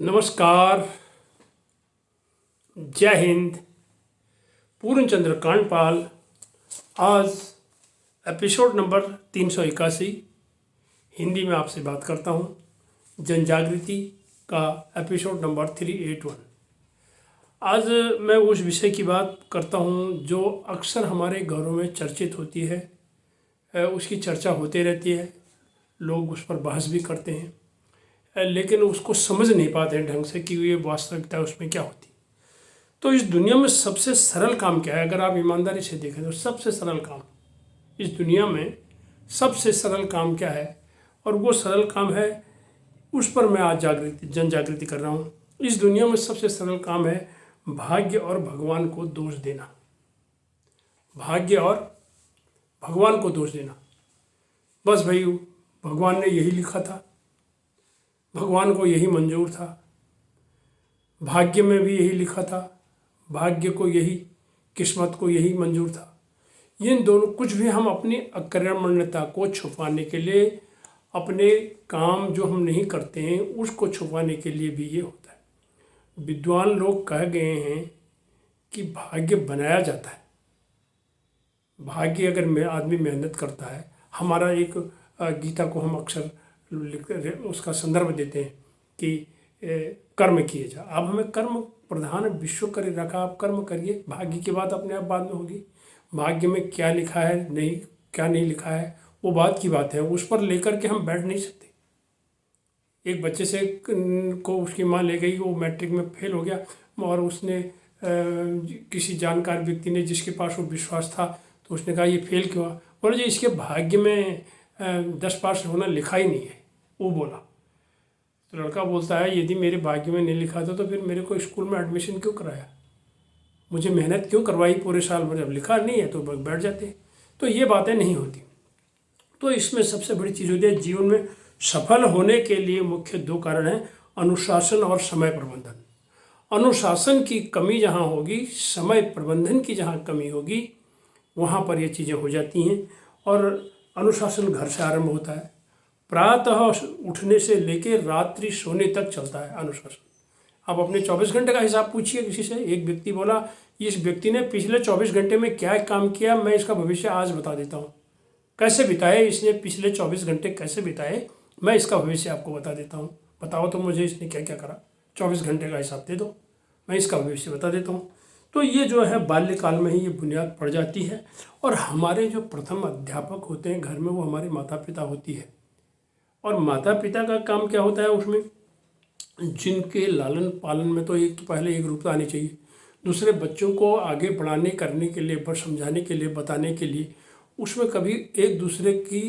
नमस्कार। जय हिंद। पूर्णचंद्र कांडपाल। आज एपिसोड नंबर 381 हिंदी में आपसे बात करता हूँ। जन जागृति का एपिसोड नंबर 381। आज मैं उस विषय की बात करता हूँ जो अक्सर हमारे घरों में चर्चित होती है। उसकी चर्चा होती रहती है, लोग उस पर बहस भी करते हैं, लेकिन उसको समझ नहीं पाते हैं ढंग से कि ये वास्तविकता उसमें क्या होती। तो इस दुनिया में सबसे सरल काम क्या है? अगर आप ईमानदारी से देखें तो सबसे सरल काम इस दुनिया में सबसे सरल काम क्या है? और वो सरल काम है, उस पर मैं आज जन जागृति कर रहा हूँ। इस दुनिया में सबसे सरल काम है भाग्य और भगवान को दोष देना। भाग्य और भगवान को दोष देना। बस भाई, भगवान ने यही लिखा था, भगवान को यही मंजूर था, भाग्य में भी यही लिखा था, भाग्य को यही, किस्मत को यही मंजूर था। इन दोनों कुछ भी हम अपनी अकर्मण्यता को छुपाने के लिए, अपने काम जो हम नहीं करते हैं उसको छुपाने के लिए भी ये होता है। विद्वान लोग कह गए हैं कि भाग्य बनाया जाता है। भाग्य अगर आदमी मेहनत करता है, हमारा एक गीता को हम अक्सर उसका संदर्भ देते हैं कि कर्म किए जा। अब हमें कर्म प्रधान विश्व कर रखा, आप कर्म करिए, भाग्य की बात अपने आप बाद में होगी। भाग्य में क्या लिखा है, नहीं क्या नहीं लिखा है, वो बात की बात है, उस पर लेकर के हम बैठ नहीं सकते। एक बच्चे से को उसकी माँ ले गई, वो मैट्रिक में फेल हो गया और उसने किसी जानकार व्यक्ति ने जिसके पास वो विश्वास था तो उसने कहा ये फेल क्यों हुआ? बोले जी इसके भाग्य में 10 पास होना लिखा ही नहीं है, वो बोला। तो लड़का बोलता है यदि मेरे भाग्य में नहीं लिखा था तो फिर मेरे को स्कूल में एडमिशन क्यों कराया, मुझे मेहनत क्यों करवाई पूरे साल भर, जब लिखा नहीं है तो बैठ जाते। तो ये बातें नहीं होती। तो इसमें सबसे बड़ी चीज़ होती है जीवन में सफल होने के लिए मुख्य 2 कारण हैं, अनुशासन और समय प्रबंधन। अनुशासन की कमी जहाँ होगी, समय प्रबंधन की जहाँ कमी होगी, वहाँ पर ये चीज़ें हो जाती हैं। और अनुशासन घर से आरंभ होता है। प्रातः उठने से लेकर रात्रि सोने तक चलता है अनुशासन। आप अपने 24 घंटे का हिसाब पूछिए किसी से। एक व्यक्ति बोला इस व्यक्ति ने पिछले 24 घंटे में क्या काम किया, मैं इसका भविष्य आज बता देता हूँ। कैसे बिताए इसने पिछले 24 घंटे, कैसे बिताए, मैं इसका भविष्य आपको बता देता हूँ। बताओ तो मुझे इसने क्या क्या करा, 24 घंटे का हिसाब दे दो, मैं इसका भविष्य बता देता हूँ। तो ये जो है बाल्यकाल में ही ये बुनियाद पड़ जाती है। और हमारे जो प्रथम अध्यापक होते हैं घर में, वो हमारे माता पिता होती है। और माता पिता का काम क्या होता है उसमें, जिनके लालन पालन में तो एक तो पहले एक रूपता आनी चाहिए, दूसरे बच्चों को आगे बढ़ाने करने के लिए, पर समझाने के लिए, बताने के लिए, उसमें कभी एक दूसरे की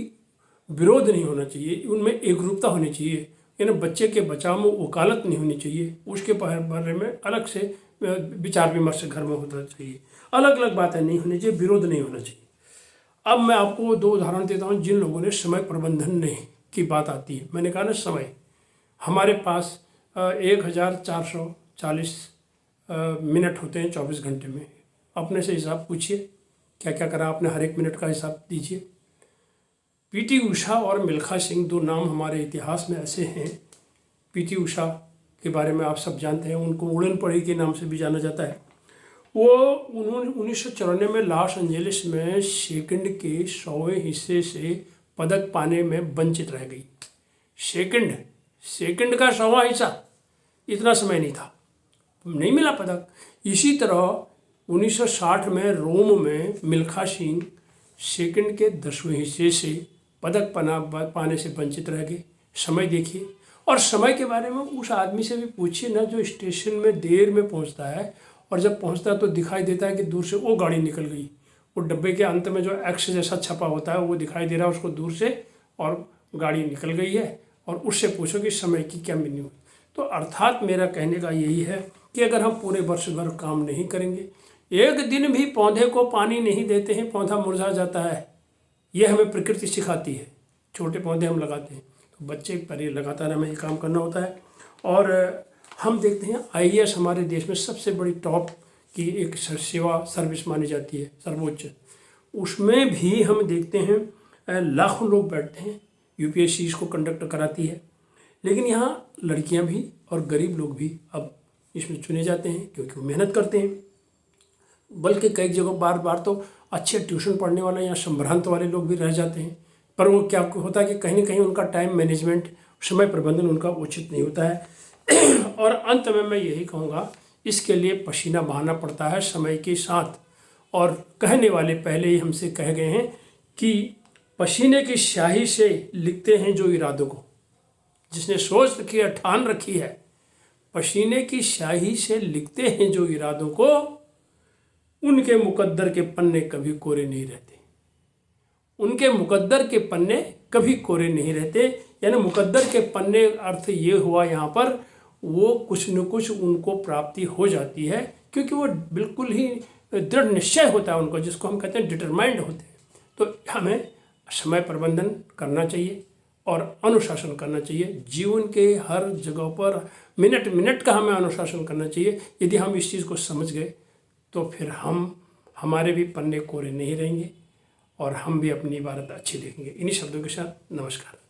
विरोध नहीं होना चाहिए, उनमें एक रूपता होनी चाहिए। यानी बच्चे के बचाव में वकालत नहीं होनी चाहिए, उसके बारे में अलग से विचार विमर्श घर में होना चाहिए, अलग अलग बातें नहीं होनी चाहिए, विरोध नहीं होना चाहिए। अब मैं आपको 2 उदाहरण देता हूँ जिन लोगों ने समय प्रबंधन नहीं की बात आती है। मैंने कहा ना, समय हमारे पास 1440 मिनट होते हैं 24 घंटे में। अपने से हिसाब पूछिए क्या क्या करा आपने, हर एक मिनट का हिसाब दीजिए। पीटी उषा और मिल्खा सिंह 2 नाम हमारे इतिहास में ऐसे हैं। पीटी उषा के बारे में आप सब जानते हैं, उनको उड़न पड़ी के नाम से भी जाना जाता है। वो उन्होंने 1994 में लॉस एंजलिस में सेकंड के 100वें हिस्से से पदक पाने में वंचित रह गई। सेकंड का 100वां हिस्सा, इतना समय नहीं था, नहीं मिला पदक। इसी तरह 1960 में रोम में मिल्खा सिंह सेकंड के 10वें हिस्से से पदक पाने से वंचित रह गए। समय देखिए। और समय के बारे में उस आदमी से भी पूछिए ना जो स्टेशन में देर में पहुंचता है, और जब पहुंचता है तो दिखाई देता है कि दूर से वो गाड़ी निकल गई। वो डब्बे के अंत में जो एक्स जैसा छपा होता है वो दिखाई दे रहा है उसको दूर से, और गाड़ी निकल गई है। और उससे पूछो कि समय की क्या मीनिंग। तो अर्थात मेरा कहने का यही है कि अगर हम पूरे वर्ष भर काम नहीं करेंगे, एक दिन भी पौधे को पानी नहीं देते हैं, पौधा मुरझा जाता है। ये हमें प्रकृति सिखाती है। छोटे पौधे हम लगाते हैं तो बच्चे पर ये लगातार हमें ये काम करना होता है। और हम देखते हैं आईएएस हमारे देश में सबसे बड़ी टॉप की एक सेवा सर्विस मानी जाती है, सर्वोच्च। उसमें भी हम देखते हैं लाखों लोग बैठते हैं, यूपीएससी इसको कंडक्ट कराती है। लेकिन यहाँ लड़कियाँ भी और गरीब लोग भी अब इसमें चुने जाते हैं क्योंकि वो मेहनत करते हैं। बल्कि कई जगहों बार बार तो अच्छे ट्यूशन पढ़ने वाले या संभ्रांत वाले लोग भी रह जाते हैं, पर वो क्या होता है कि कहीं ना कहीं उनका टाइम मैनेजमेंट, समय प्रबंधन उनका उचित नहीं होता है। और अंत में मैं यही कहूँगा, इसके लिए पसीना बहाना पड़ता है समय के साथ। और कहने वाले पहले ही हमसे कह गए हैं कि पसीने की स्याही से लिखते हैं जो इरादों को, जिसने सोच रखी है, ठान रखी है, पसीने की स्याही से लिखते हैं जो इरादों को, उनके मुकद्दर के पन्ने कभी कोरे नहीं रहते। उनके मुकद्दर के पन्ने कभी कोरे नहीं रहते। यानी मुकद्दर के पन्ने अर्थ ये हुआ यहाँ पर, वो कुछ न कुछ उनको प्राप्ति हो जाती है, क्योंकि वो बिल्कुल ही दृढ़ निश्चय होता है उनको, जिसको हम कहते हैं डिटरमाइंड होते हैं। तो हमें समय प्रबंधन करना चाहिए और अनुशासन करना चाहिए। जीवन के हर जगह पर मिनट मिनट का हमें अनुशासन करना चाहिए। यदि हम इस चीज़ को समझ गए तो फिर हमारे भी पन्ने कोरे नहीं रहेंगे और हम भी अपनी इबारत अच्छी लिखेंगे। इन्हीं शब्दों के साथ नमस्कार।